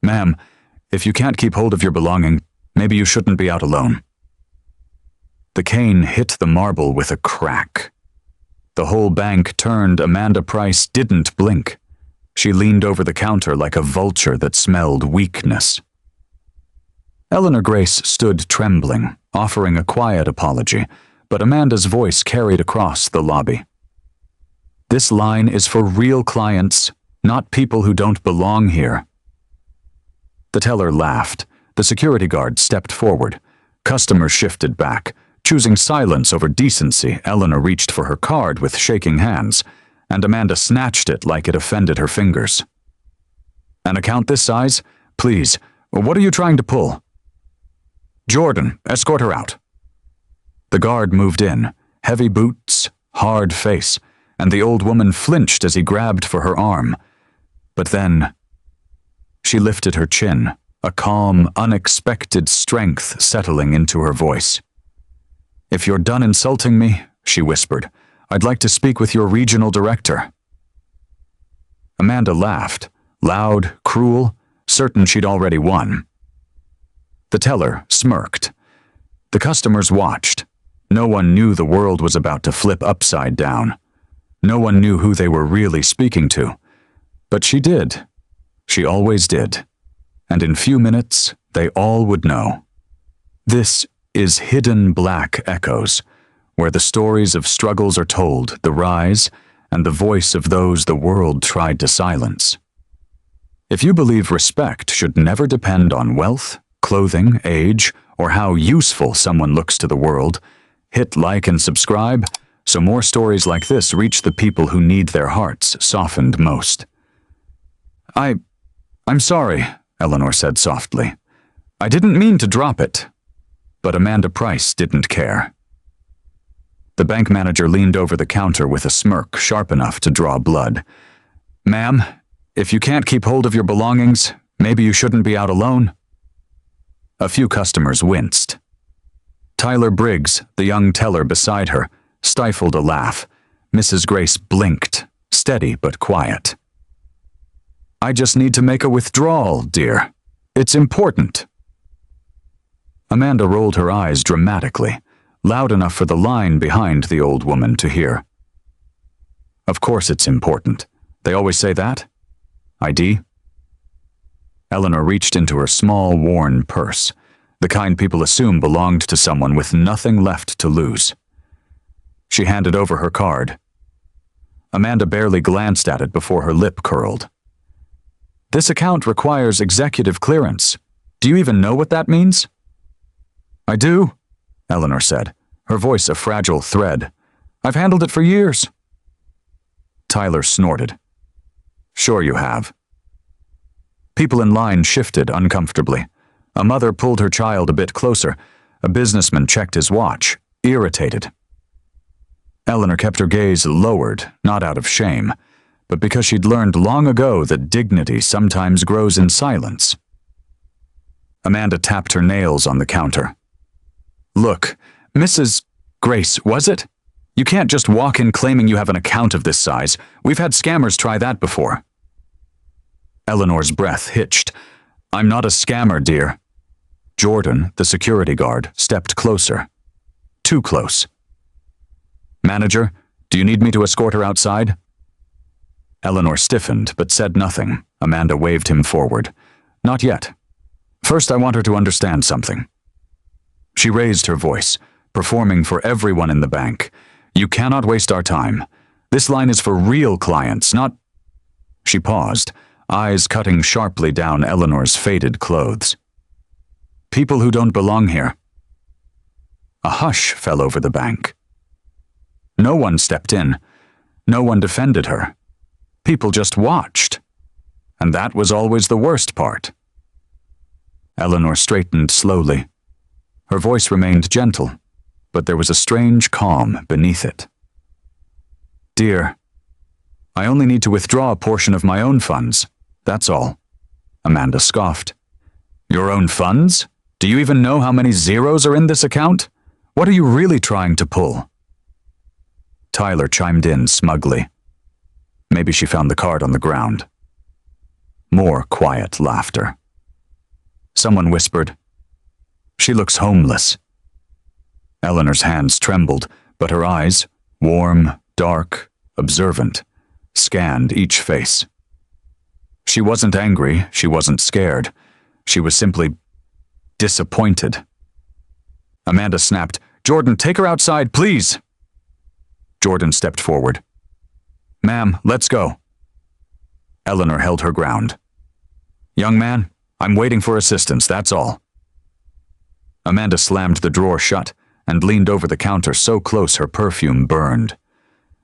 Ma'am, if you can't keep hold of your belonging, maybe you shouldn't be out alone. The cane hit the marble with a crack. The whole bank turned. Amanda Price didn't blink. She leaned over the counter like a vulture that smelled weakness. Eleanor Grace stood trembling, offering a quiet apology, but Amanda's voice carried across the lobby. This line is for real clients, not people who don't belong here. The teller laughed. The security guard stepped forward. Customers shifted back. Choosing silence over decency, Eleanor reached for her card with shaking hands, and Amanda snatched it like it offended her fingers. An account this size? Please, what are you trying to pull? Jordan, escort her out. The guard moved in, heavy boots, hard face, and the old woman flinched as he grabbed for her arm. But then, she lifted her chin, a calm, unexpected strength settling into her voice. If you're done insulting me, she whispered, I'd like to speak with your regional director. Amanda laughed, loud, cruel, certain she'd already won. The teller smirked. The customers watched. No one knew the world was about to flip upside down. No one knew who they were really speaking to. But she did. She always did. And in few minutes, they all would know. This is Hidden Black Echoes, where the stories of struggles are told, the rise, and the voice of those the world tried to silence. If you believe respect should never depend on wealth, clothing, age, or how useful someone looks to the world, hit like and subscribe so more stories like this reach the people who need their hearts softened most. I'm sorry, Eleanor said softly. I didn't mean to drop it. But Amanda Price didn't care. The bank manager leaned over the counter with a smirk sharp enough to draw blood. Ma'am, if you can't keep hold of your belongings, maybe you shouldn't be out alone. A few customers winced. Tyler Briggs, the young teller beside her, stifled a laugh. Mrs. Grace blinked, steady but quiet. I just need to make a withdrawal, dear. It's important. Amanda rolled her eyes dramatically, loud enough for the line behind the old woman to hear. Of course it's important. They always say that. ID? Eleanor reached into her small, worn purse, the kind people assume belonged to someone with nothing left to lose. She handed over her card. Amanda barely glanced at it before her lip curled. This account requires executive clearance. Do you even know what that means? I do, Eleanor said, her voice a fragile thread. I've handled it for years. Tyler snorted. Sure you have. People in line shifted uncomfortably. A mother pulled her child a bit closer. A businessman checked his watch, irritated. Eleanor kept her gaze lowered, not out of shame, but because she'd learned long ago that dignity sometimes grows in silence. Amanda tapped her nails on the counter. Look, Mrs. Grace, was it? You can't just walk in claiming you have an account of this size. We've had scammers try that before. Eleanor's breath hitched. I'm not a scammer, dear. Jordan, the security guard, stepped closer. Too close. Manager, do you need me to escort her outside? Eleanor stiffened, but said nothing. Amanda waved him forward. Not yet. First, I want her to understand something. She raised her voice, performing for everyone in the bank. You cannot waste our time. This line is for real clients, not... She paused, eyes cutting sharply down Eleanor's faded clothes. People who don't belong here. A hush fell over the bank. No one stepped in. No one defended her. People just watched. And that was always the worst part. Eleanor straightened slowly. Her voice remained gentle, but there was a strange calm beneath it. Dear, I only need to withdraw a portion of my own funds. That's all. Amanda scoffed. Your own funds? Do you even know how many zeros are in this account? What are you really trying to pull? Tyler chimed in smugly. Maybe she found the card on the ground. More quiet laughter. Someone whispered. She looks homeless. Eleanor's hands trembled, but her eyes, warm, dark, observant, scanned each face. She wasn't angry, she wasn't scared. She was simply disappointed. Amanda snapped, "Jordan, take her outside, please!" Jordan stepped forward. "Ma'am, let's go." Eleanor held her ground. "Young man, I'm waiting for assistance, that's all." Amanda slammed the drawer shut and leaned over the counter so close her perfume burned.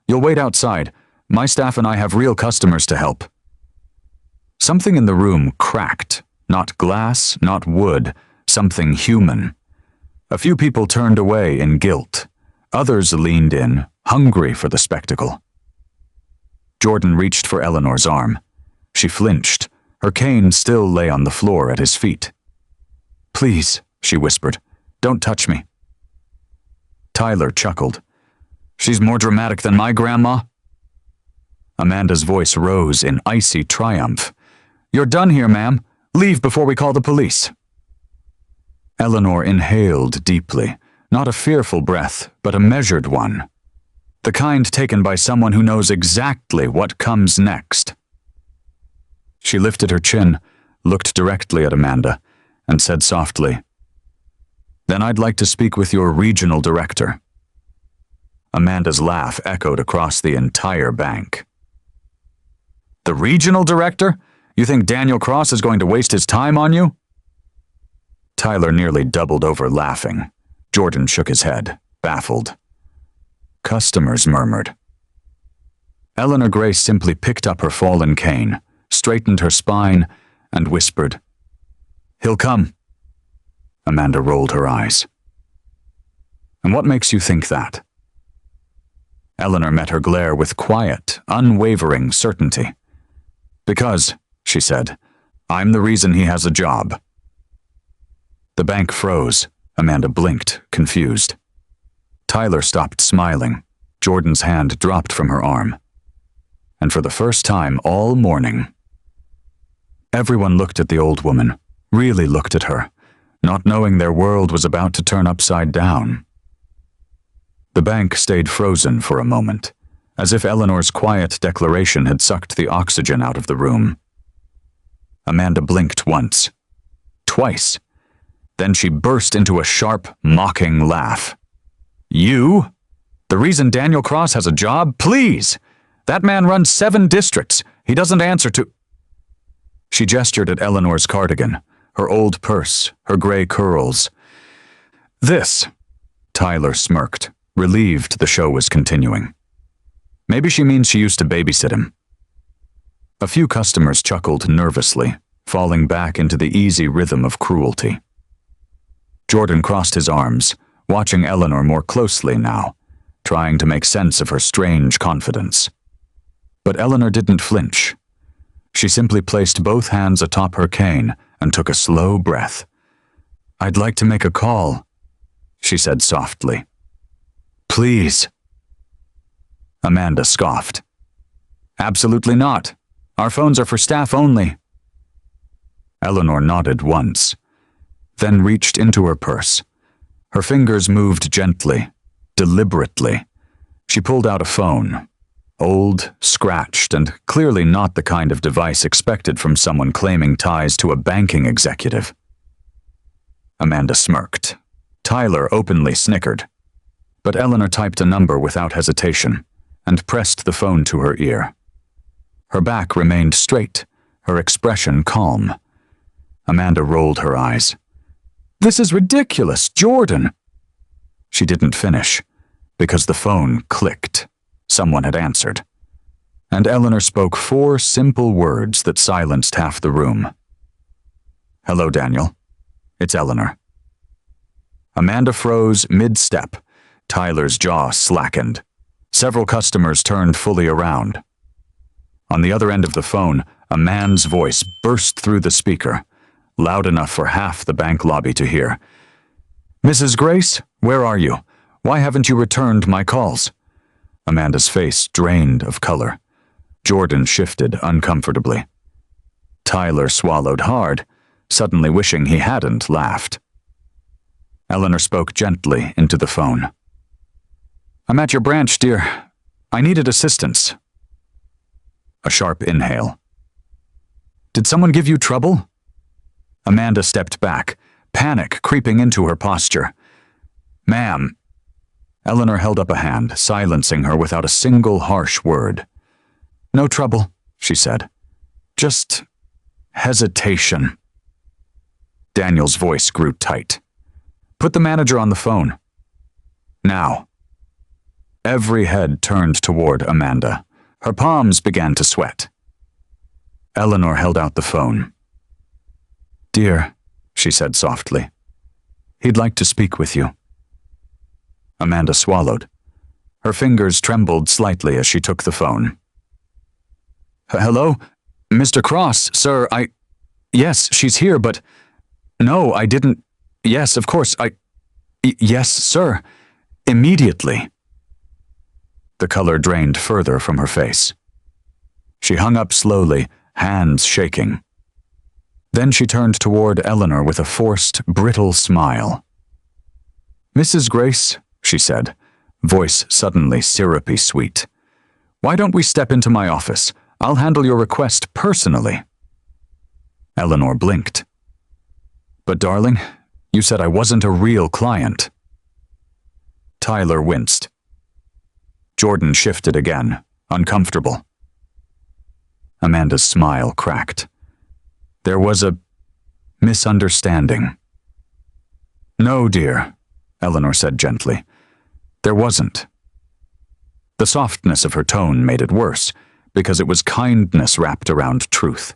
"You'll wait outside. My staff and I have real customers to help." Something in the room cracked. Not glass, not wood, something human. A few people turned away in guilt. Others leaned in, hungry for the spectacle. Jordan reached for Eleanor's arm. She flinched. Her cane still lay on the floor at his feet. "Please," she whispered, "don't touch me." Tyler chuckled. "She's more dramatic than my grandma." Amanda's voice rose in icy triumph. "You're done here, ma'am. Leave before we call the police." Eleanor inhaled deeply, not a fearful breath, but a measured one. The kind taken by someone who knows exactly what comes next. She lifted her chin, looked directly at Amanda, and said softly, "Then I'd like to speak with your regional director." Amanda's laugh echoed across the entire bank. "The regional director? You think Daniel Cross is going to waste his time on you?" Tyler nearly doubled over laughing. Jordan shook his head, baffled. "Customers," murmured. Eleanor Grace simply picked up her fallen cane, straightened her spine, and whispered, "He'll come." Amanda rolled her eyes. "And what makes you think that?" Eleanor met her glare with quiet, unwavering certainty. "Because," she said, "I'm the reason he has a job." The bank froze. Amanda blinked, confused. Tyler stopped smiling. Jordan's hand dropped from her arm. And for the first time all morning, everyone looked at the old woman, really looked at her, not knowing their world was about to turn upside down. The bank stayed frozen for a moment, as if Eleanor's quiet declaration had sucked the oxygen out of the room. Amanda blinked once, twice. Then she burst into a sharp, mocking laugh. "You? The reason Daniel Cross has a job? Please! That man runs 7 districts. He doesn't answer to—" She gestured at Eleanor's cardigan, her old purse, her gray curls. "This," Tyler smirked, relieved the show was continuing. "Maybe she means she used to babysit him." A few customers chuckled nervously, falling back into the easy rhythm of cruelty. Jordan crossed his arms, watching Eleanor more closely now, trying to make sense of her strange confidence. But Eleanor didn't flinch. She simply placed both hands atop her cane and took a slow breath. "I'd like to make a call," she said softly. "Please." Amanda scoffed. "Absolutely not. Our phones are for staff only." Eleanor nodded once, then reached into her purse. Her fingers moved gently, deliberately. She pulled out a phone, old, scratched, and clearly not the kind of device expected from someone claiming ties to a banking executive. Amanda smirked. Tyler openly snickered. But Eleanor typed a number without hesitation and pressed the phone to her ear. Her back remained straight, her expression calm. Amanda rolled her eyes. "This is ridiculous, Jordan!" She didn't finish, because the phone clicked. Someone had answered. And Eleanor spoke 4 simple words that silenced half the room. "Hello, Daniel. It's Eleanor." Amanda froze mid-step. Tyler's jaw slackened. Several customers turned fully around. On the other end of the phone, a man's voice burst through the speaker, loud enough for half the bank lobby to hear. "Mrs. Grace, where are you? Why haven't you returned my calls?" Amanda's face drained of color. Jordan shifted uncomfortably. Tyler swallowed hard. suddenly wishing he hadn't laughed. Eleanor spoke gently into the phone. "I'm at your branch, dear. I needed assistance." A sharp inhale. "Did someone give you trouble?" Amanda stepped back, panic creeping into her posture. "Ma'am." Eleanor held up a hand, silencing her without a single harsh word. "No trouble," she said. "Just hesitation." Daniel's voice grew tight. "Put the manager on the phone. Now." Every head turned toward Amanda. Her palms began to sweat. Eleanor held out the phone. "Dear," she said softly, "he'd like to speak with you." Amanda swallowed. Her fingers trembled slightly as she took the phone. "Hello? Mr. Cross, sir, Yes, she's here, but... No, I didn't... Yes, of course, Yes, sir. Immediately." The color drained further from her face. She hung up slowly, hands shaking. Then she turned toward Eleanor with a forced, brittle smile. "Mrs. Grace," she said, voice suddenly syrupy sweet, "why don't we step into my office? I'll handle your request personally." Eleanor blinked. "But darling, you said I wasn't a real client." Tyler winced. Jordan shifted again, uncomfortable. Amanda's smile cracked. There was a misunderstanding. "No, dear," Eleanor said gently. "There wasn't." The softness of her tone made it worse, because it was kindness wrapped around truth.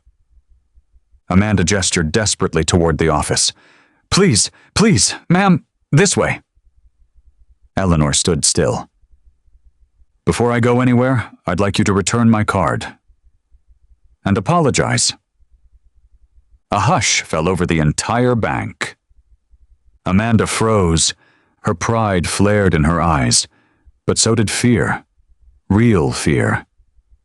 Amanda gestured desperately toward the office. "Please, please, ma'am, this way." Eleanor stood still. "Before I go anywhere, I'd like you to return my card. And apologize." A hush fell over the entire bank. Amanda froze. Her pride flared in her eyes, but so did fear. Real fear.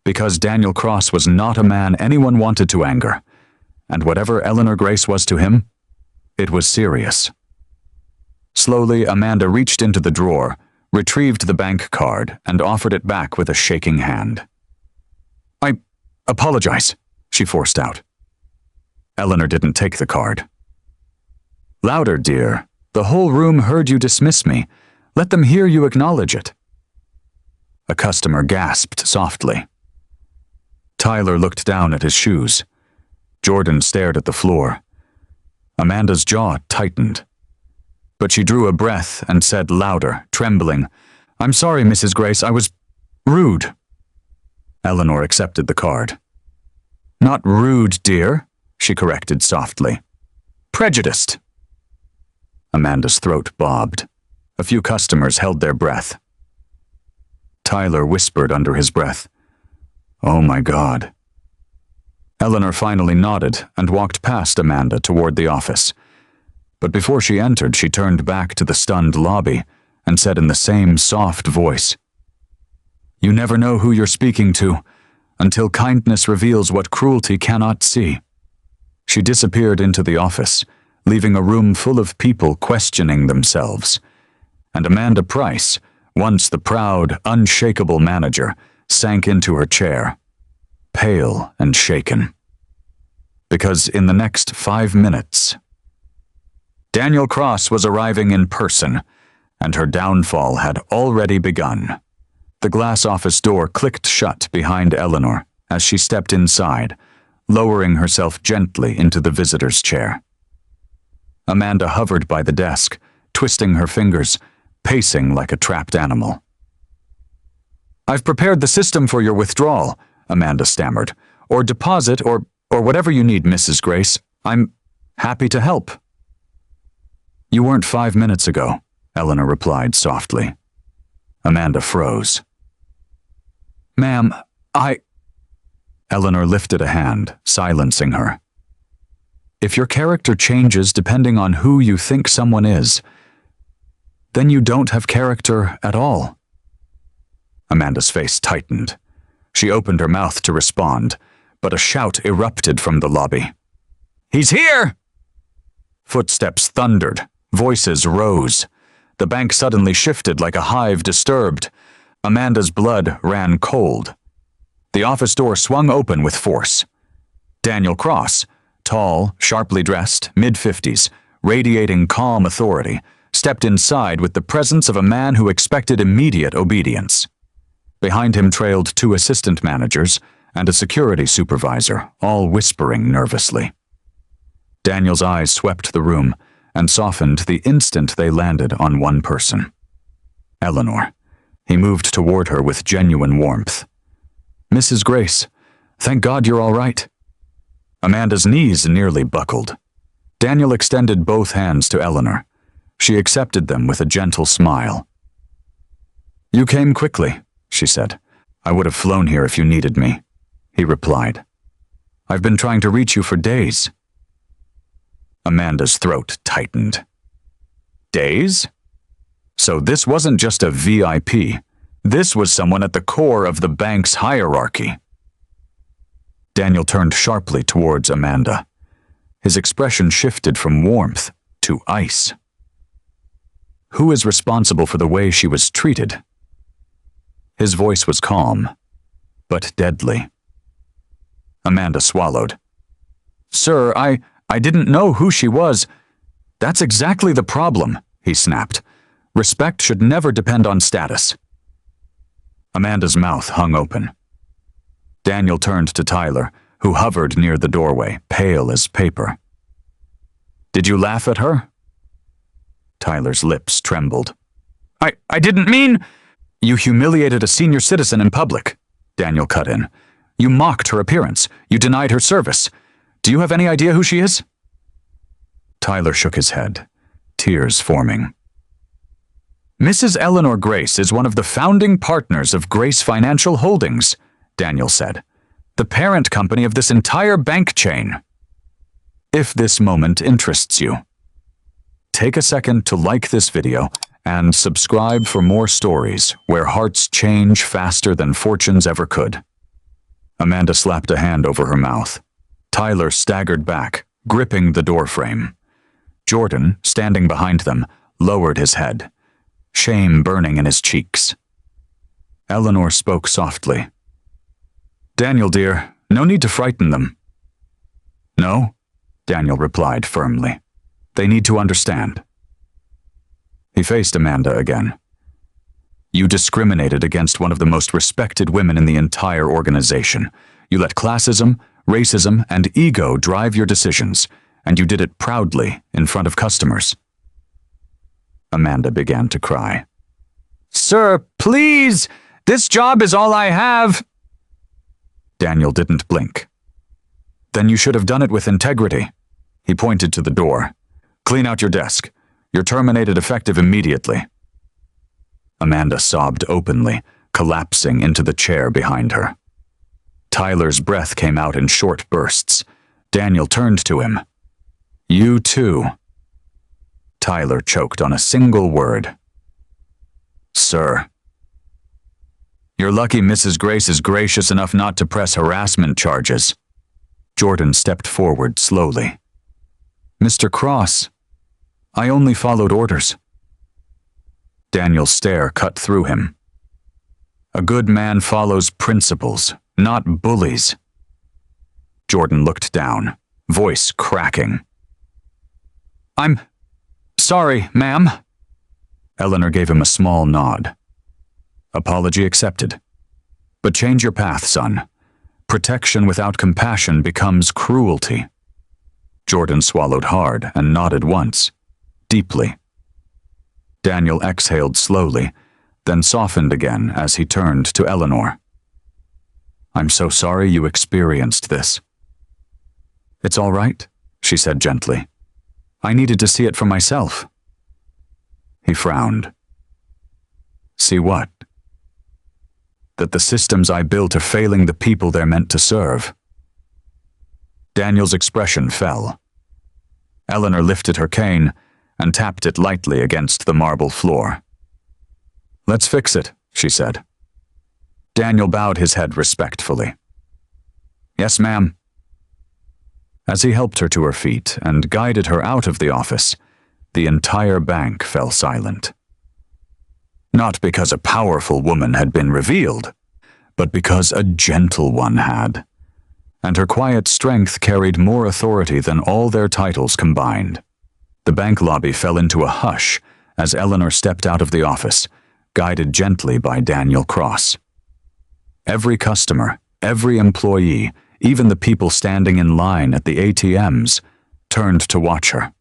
Because Daniel Cross was not a man anyone wanted to anger, and whatever Eleanor Grace was to him, it was serious. Slowly, Amanda reached into the drawer, retrieved the bank card, and offered it back with a shaking hand. "I apologize," she forced out. Eleanor didn't take the card. "Louder, dear. The whole room heard you dismiss me. Let them hear you acknowledge it." A customer gasped softly. Tyler looked down at his shoes. Jordan stared at the floor. Amanda's jaw tightened. But she drew a breath and said louder, trembling, "I'm sorry, Mrs. Grace, I was rude." Eleanor accepted the card. "Not rude, dear," she corrected softly. "Prejudiced." Amanda's throat bobbed. A few customers held their breath. Tyler whispered under his breath, "Oh my God." Eleanor finally nodded and walked past Amanda toward the office. But before she entered, she turned back to the stunned lobby and said in the same soft voice, "You never know who you're speaking to, until kindness reveals what cruelty cannot see." She disappeared into the office, leaving a room full of people questioning themselves. And Amanda Price, once the proud, unshakable manager, sank into her chair, pale and shaken. Because in the next 5 minutes, Daniel Cross was arriving in person, and her downfall had already begun. The glass office door clicked shut behind Eleanor as she stepped inside, lowering herself gently into the visitor's chair. Amanda hovered by the desk, twisting her fingers, pacing like a trapped animal. "I've prepared the system for your withdrawal," Amanda stammered. "Or deposit, or whatever you need, Mrs. Grace. I'm happy to help." "You weren't 5 minutes ago," Eleanor replied softly. Amanda froze. "Ma'am, Eleanor lifted a hand, silencing her. "If your character changes depending on who you think someone is, then you don't have character at all." Amanda's face tightened. She opened her mouth to respond, but a shout erupted from the lobby. "He's here!" Footsteps thundered. Voices rose. The bank suddenly shifted like a hive disturbed. Amanda's blood ran cold. The office door swung open with force. Daniel Cross, tall, sharply dressed, mid-50s, radiating calm authority, stepped inside with the presence of a man who expected immediate obedience. Behind him trailed 2 assistant managers and a security supervisor, all whispering nervously. Daniel's eyes swept the room and softened the instant they landed on one person. Eleanor. He moved toward her with genuine warmth. "Mrs. Grace, thank God you're all right." Amanda's knees nearly buckled. Daniel extended both hands to Eleanor. She accepted them with a gentle smile. "You came quickly," she said. "I would have flown here if you needed me," he replied. "I've been trying to reach you for days." Amanda's throat tightened. Days? So this wasn't just a VIP. This was someone at the core of the bank's hierarchy. Daniel turned sharply towards Amanda. His expression shifted from warmth to ice. Who is responsible for the way she was treated? His voice was calm, but deadly. Amanda swallowed. "Sir, I didn't know who she was." "That's exactly the problem," he snapped. "Respect should never depend on status." Amanda's mouth hung open. Daniel turned to Tyler, who hovered near the doorway, pale as paper. "Did you laugh at her?" Tyler's lips trembled. I didn't mean—" "You humiliated a senior citizen in public," Daniel cut in. "You mocked her appearance. You denied her service. Do you have any idea who she is?" Tyler shook his head, tears forming. "Mrs. Eleanor Grace is one of the founding partners of Grace Financial Holdings," Daniel said. "The parent company of this entire bank chain. If this moment interests you, take a second to like this video and subscribe for more stories where hearts change faster than fortunes ever could." Amanda slapped a hand over her mouth. Tyler staggered back, gripping the doorframe. Jordan, standing behind them, lowered his head, shame burning in his cheeks. Eleanor spoke softly. "Daniel, dear, no need to frighten them." "No," Daniel replied firmly. "They need to understand." He faced Amanda again. "You discriminated against one of the most respected women in the entire organization. You let classism, racism, and ego drive your decisions, and you did it proudly in front of customers." Amanda began to cry. "Sir, please! This job is all I have!" Daniel didn't blink. "Then you should have done it with integrity." He pointed to the door. "Clean out your desk. You're terminated effective immediately." Amanda sobbed openly, collapsing into the chair behind her. Tyler's breath came out in short bursts. Daniel turned to him. "You too." Tyler choked on a single word. "Sir." "You're lucky Mrs. Grace is gracious enough not to press harassment charges." Jordan stepped forward slowly. "Mr. Cross, I only followed orders." Daniel's stare cut through him. "A good man follows principles, not bullies." Jordan looked down, voice cracking. "I'm sorry, ma'am." Eleanor gave him a small nod. "Apology accepted. But change your path, son. Protection without compassion becomes cruelty." Jordan swallowed hard and nodded once, deeply. Daniel exhaled slowly, then softened again as he turned to Eleanor. "I'm so sorry you experienced this." "It's all right," she said gently. "I needed to see it for myself." He frowned. "See what?" "That the systems I built are failing the people they're meant to serve." Daniel's expression fell. Eleanor lifted her cane and tapped it lightly against the marble floor. "Let's fix it," she said. Daniel bowed his head respectfully. "Yes, ma'am." As he helped her to her feet and guided her out of the office, the entire bank fell silent. Not because a powerful woman had been revealed, but because a gentle one had. And her quiet strength carried more authority than all their titles combined. The bank lobby fell into a hush as Eleanor stepped out of the office, guided gently by Daniel Cross. Every customer, every employee, even the people standing in line at the ATMs, turned to watch her.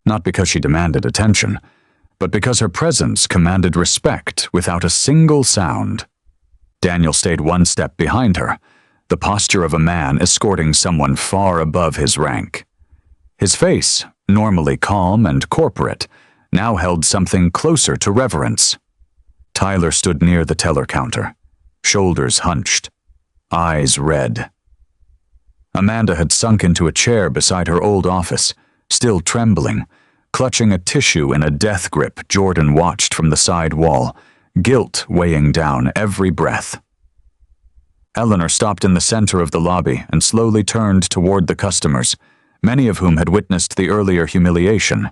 Not because she demanded attention, but because her presence commanded respect without a single sound. Daniel stayed one step behind her, the posture of a man escorting someone far above his rank. His face, normally calm and corporate, now held something closer to reverence. Tyler stood near the teller counter, shoulders hunched, eyes red. Amanda had sunk into a chair beside her old office, still trembling, clutching a tissue in a death grip Jordan watched from the side wall, guilt weighing down every breath. Eleanor stopped in the center of the lobby and slowly turned toward the customers, many of whom had witnessed the earlier humiliation.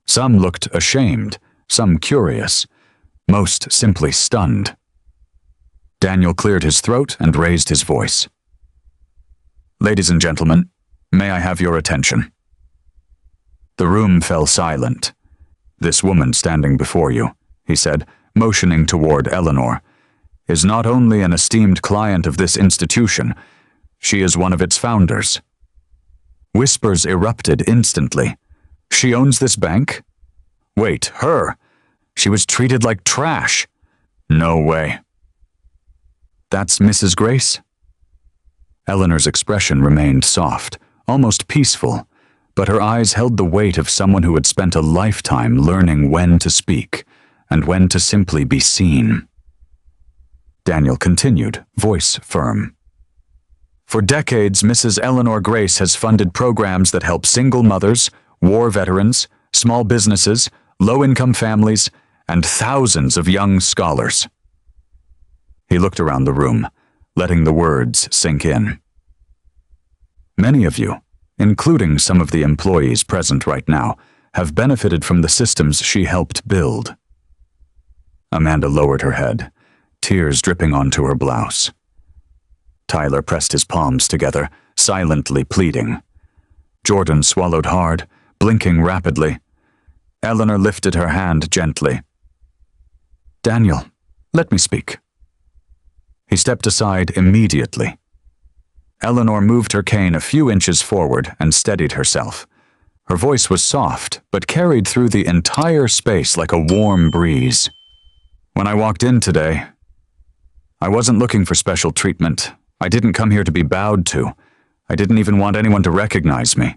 Some looked ashamed, some curious, most simply stunned. Daniel cleared his throat and raised his voice. "Ladies and gentlemen, may I have your attention?" The room fell silent. "This woman standing before you," he said, motioning toward Eleanor, "is not only an esteemed client of this institution, she is one of its founders." Whispers erupted instantly. "She owns this bank? Wait, her? She was treated like trash. No way." "That's Mrs. Grace?" Eleanor's expression remained soft, almost peaceful, but her eyes held the weight of someone who had spent a lifetime learning when to speak and when to simply be seen. Daniel continued, voice firm. "For decades, Mrs. Eleanor Grace has funded programs that help single mothers, war veterans, small businesses, low-income families, and thousands of young scholars." He looked around the room, letting the words sink in. "Many of you, including some of the employees present right now, have benefited from the systems she helped build." Amanda lowered her head, tears dripping onto her blouse. Tyler pressed his palms together, silently pleading. Jordan swallowed hard, blinking rapidly. Eleanor lifted her hand gently. "Daniel, let me speak." He stepped aside immediately. Eleanor moved her cane a few inches forward and steadied herself. Her voice was soft, but carried through the entire space like a warm breeze. "When I walked in today, I wasn't looking for special treatment. I didn't come here to be bowed to. I didn't even want anyone to recognize me."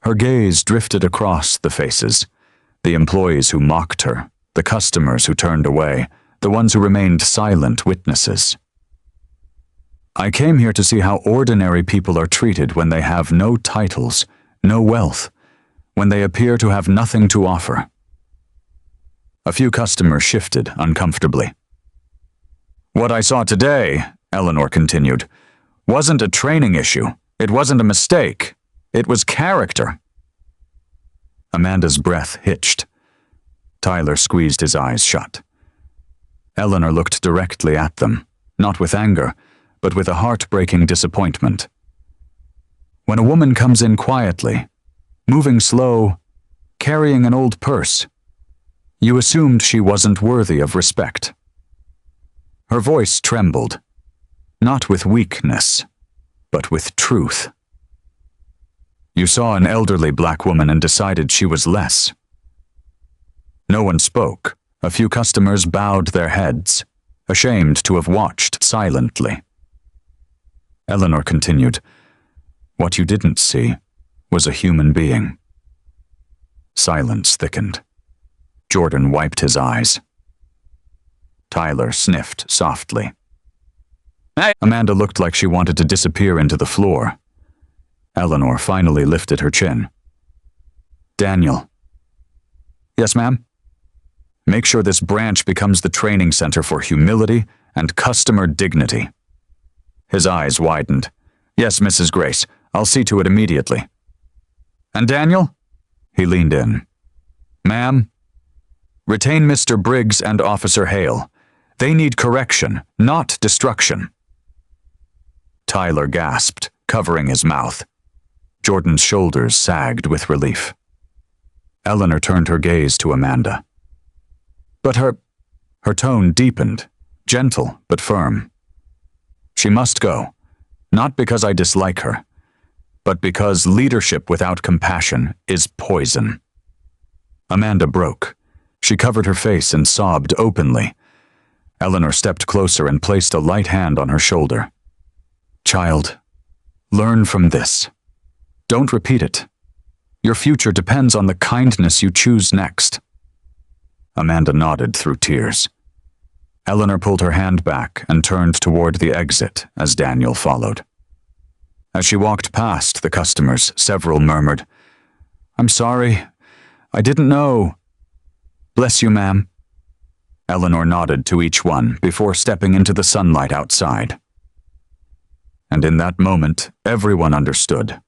Her gaze drifted across the faces, the employees who mocked her, the customers who turned away, the ones who remained silent witnesses. "I came here to see how ordinary people are treated when they have no titles, no wealth, when they appear to have nothing to offer." A few customers shifted uncomfortably. "What I saw today," Eleanor continued, "wasn't a training issue. It wasn't a mistake. It was character." Amanda's breath hitched. Tyler squeezed his eyes shut. Eleanor looked directly at them, not with anger, but with a heartbreaking disappointment. When a woman comes in quietly, moving slow, carrying an old purse, you assumed she wasn't worthy of respect. Her voice trembled, not with weakness, but with truth. You saw an elderly black woman and decided she was less. No one spoke. A few customers bowed their heads, ashamed to have watched silently. Eleanor continued, "What you didn't see was a human being." Silence thickened. Jordan wiped his eyes. Tyler sniffed softly. "Hey!" Amanda looked like she wanted to disappear into the floor. Eleanor finally lifted her chin. "Daniel." "Yes, ma'am?" "Make sure this branch becomes the training center for humility and customer dignity." His eyes widened. "Yes, Mrs. Grace, I'll see to it immediately. And Daniel? He leaned in. Ma'am? Retain Mr. Briggs and Officer Hale. They need correction, not destruction. Tyler gasped, covering his mouth. Jordan's shoulders sagged with relief. Eleanor turned her gaze to Amanda. But her tone deepened, gentle but firm. She must go, not because I dislike her, but because leadership without compassion is poison. Amanda broke. She covered her face and sobbed openly. Eleanor stepped closer and placed a light hand on her shoulder. Child, learn from this. Don't repeat it. Your future depends on the kindness you choose next. Amanda nodded through tears. Eleanor pulled her hand back and turned toward the exit as Daniel followed. As she walked past the customers, several murmured, I'm sorry. I didn't know. Bless you, ma'am. Eleanor nodded to each one before stepping into the sunlight outside. And in that moment, everyone understood.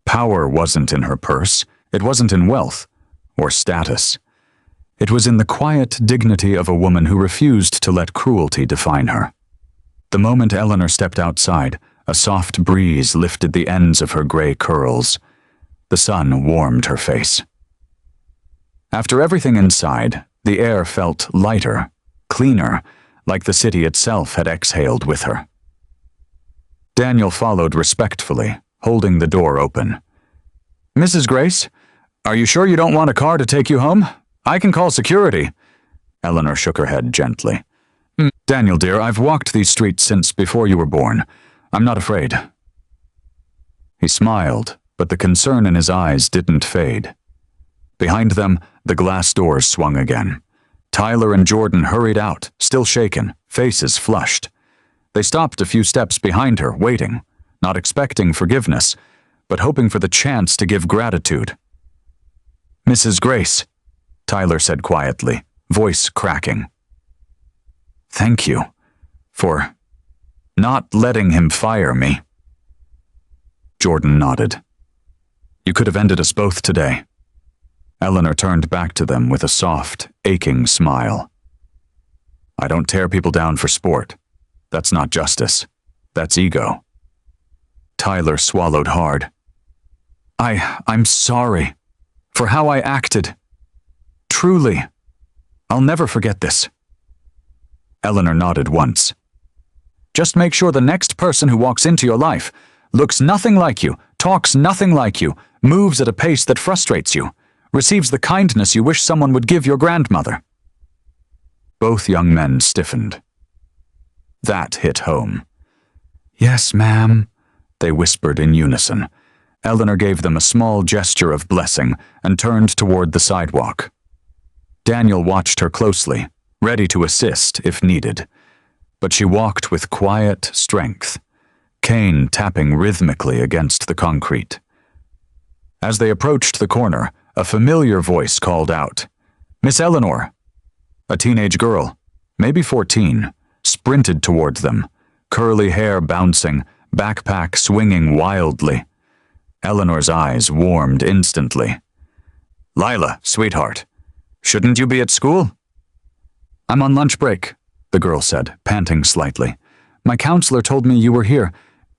Power wasn't in her purse, it wasn't in wealth or status. It was in the quiet dignity of a woman who refused to let cruelty define her. The moment Eleanor stepped outside, a soft breeze lifted the ends of her gray curls. The sun warmed her face. After everything inside, the air felt lighter, cleaner, like the city itself had exhaled with her. Daniel followed respectfully, holding the door open. Mrs. Grace, are you sure you don't want a car to take you home? I can call security. Eleanor shook her head gently. Daniel, dear, I've walked these streets since before you were born. I'm not afraid. He smiled, but the concern in his eyes didn't fade. Behind them, the glass doors swung again. Tyler and Jordan hurried out, still shaken, faces flushed. They stopped a few steps behind her, waiting, not expecting forgiveness, but hoping for the chance to give gratitude. Mrs. Grace, Tyler said quietly, voice cracking. Thank you for not letting him fire me. Jordan nodded. You could have ended us both today. Eleanor turned back to them with a soft, aching smile. I don't tear people down for sport. That's not justice. That's ego. Tyler swallowed hard. I'm sorry for how I acted. Truly. I'll never forget this. Eleanor nodded once. Just make sure the next person who walks into your life looks nothing like you, talks nothing like you, moves at a pace that frustrates you, receives the kindness you wish someone would give your grandmother. Both young men stiffened. That hit home. Yes, ma'am, they whispered in unison. Eleanor gave them a small gesture of blessing and turned toward the sidewalk. Daniel watched her closely, ready to assist if needed. But she walked with quiet strength, cane tapping rhythmically against the concrete. As they approached the corner, a familiar voice called out, Miss Eleanor. A teenage girl, maybe 14, sprinted toward them, curly hair bouncing, backpack swinging wildly. Eleanor's eyes warmed instantly. Lila, sweetheart, shouldn't you be at school? I'm on lunch break, the girl said, panting slightly. My counselor told me you were here.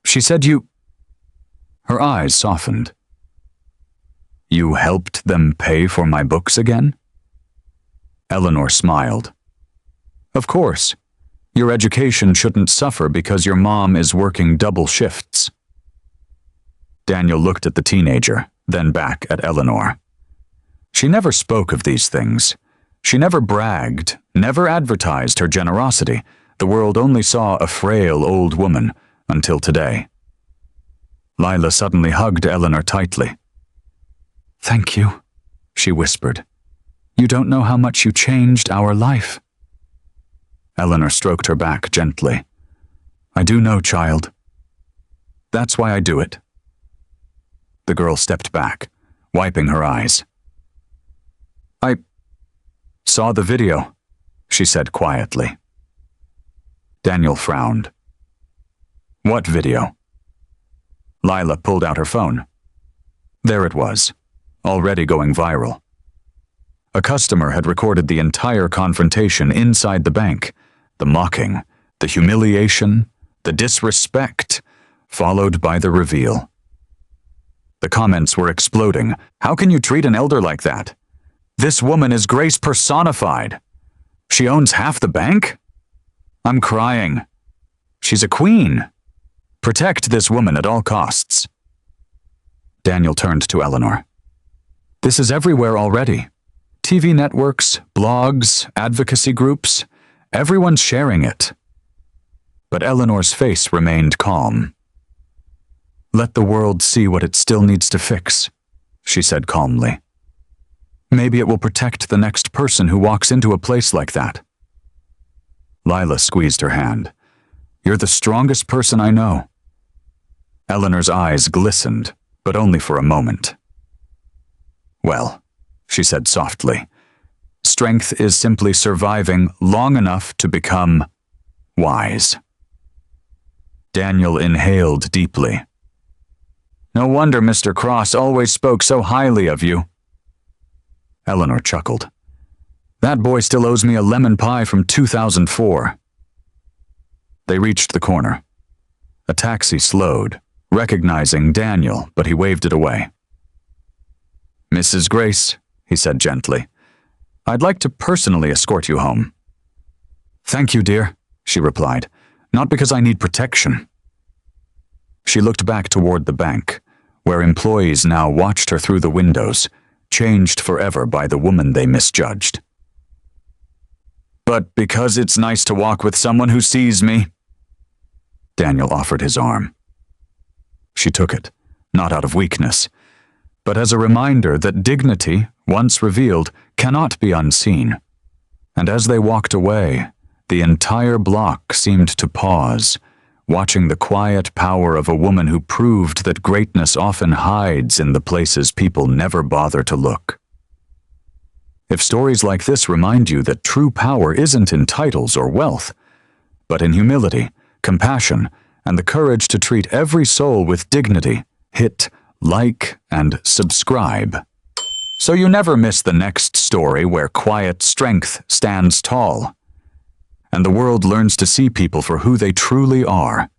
She said you... Her eyes softened. You helped them pay for my books again? Eleanor smiled. Of course. Your education shouldn't suffer because your mom is working double shifts. Daniel looked at the teenager, then back at Eleanor. She never spoke of these things. She never bragged, never advertised her generosity. The world only saw a frail old woman, until today. Lila suddenly hugged Eleanor tightly. Thank you, she whispered. You don't know how much you changed our life. Eleanor stroked her back gently. I do know, child. That's why I do it. The girl stepped back, wiping her eyes. I saw the video, she said quietly. Daniel frowned. What video? Lila pulled out her phone. There it was, already going viral. A customer had recorded the entire confrontation inside the bank, the mocking, the humiliation, the disrespect, followed by the reveal. The comments were exploding. How can you treat an elder like that? This woman is grace personified. She owns half the bank? I'm crying. She's a queen. Protect this woman at all costs. Daniel turned to Eleanor. This is everywhere already. TV networks, blogs, advocacy groups, everyone's sharing it. But Eleanor's face remained calm. Let the world see what it still needs to fix, she said calmly. Maybe it will protect the next person who walks into a place like that. Lila squeezed her hand. You're the strongest person I know. Eleanor's eyes glistened, but only for a moment. Well, she said softly, strength is simply surviving long enough to become wise. Daniel inhaled deeply. No wonder Mr. Cross always spoke so highly of you. Eleanor chuckled. That boy still owes me a lemon pie from 2004. They reached the corner. A taxi slowed, recognizing Daniel, but he waved it away. Mrs. Grace, he said gently, I'd like to personally escort you home. Thank you, dear, she replied, not because I need protection. She looked back toward the bank, where employees now watched her through the windows, changed forever by the woman they misjudged. But because it's nice to walk with someone who sees me. Daniel offered his arm. She took it, not out of weakness, but as a reminder that dignity, once revealed, cannot be unseen. And as they walked away, the entire block seemed to pause, watching the quiet power of a woman who proved that greatness often hides in the places people never bother to look. If stories like this remind you that true power isn't in titles or wealth, but in humility, compassion, and the courage to treat every soul with dignity, hit like and subscribe, so you never miss the next story where quiet strength stands tall, and the world learns to see people for who they truly are.